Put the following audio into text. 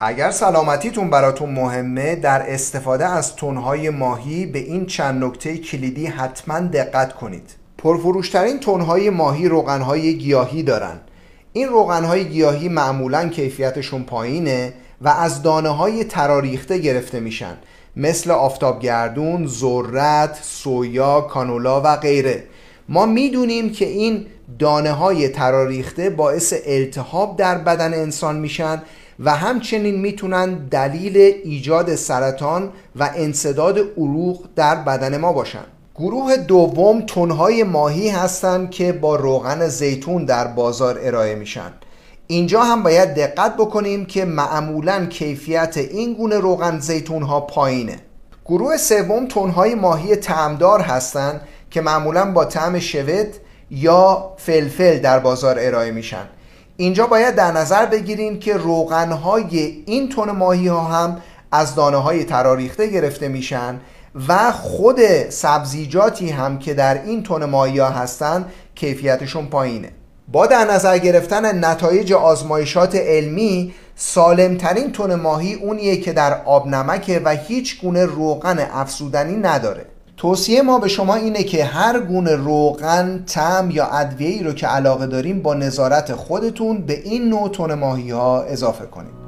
اگر سلامتیتون براتون مهمه، در استفاده از تنهای ماهی به این چند نکته کلیدی حتما دقت کنید. پرفروشترین تنهای ماهی روغنهای گیاهی دارن. این روغنهای گیاهی معمولا کیفیتشون پایینه و از دانه‌های تراریخته گرفته میشن، مثل آفتابگردون، ذرت، سویا، کانولا و غیره. ما میدونیم که این دانه‌های تراریخته باعث التهاب در بدن انسان میشن و همچنین میتونن دلیل ایجاد سرطان و انسداد عروق در بدن ما باشن. گروه دوم تنهای ماهی هستند که با روغن زیتون در بازار ارائه میشن. اینجا هم باید دقت بکنیم که معمولاً کیفیت این گونه روغن زیتون ها پایینه. گروه سوم تنهای ماهی طعمدار هستند که معمولاً با طعم شوت یا فلفل در بازار ارائه میشن. اینجا باید در نظر بگیریم که روغنهای این تن ماهی ها هم از دانه های تراریخته گرفته میشن و خود سبزیجاتی هم که در این تن ماهی ها هستن کیفیتشون پایینه. با در نظر گرفتن نتایج آزمایشات علمی، سالمترین تن ماهی اونیه که در آب نمکه و هیچ گونه روغن افزودنی نداره. توصیه ما به شما اینه که هر گونه روغن، طعم یا ادویه‌ای رو که علاقه داریم با نظارت خودتون به این نوع تن ماهی ها اضافه کنید.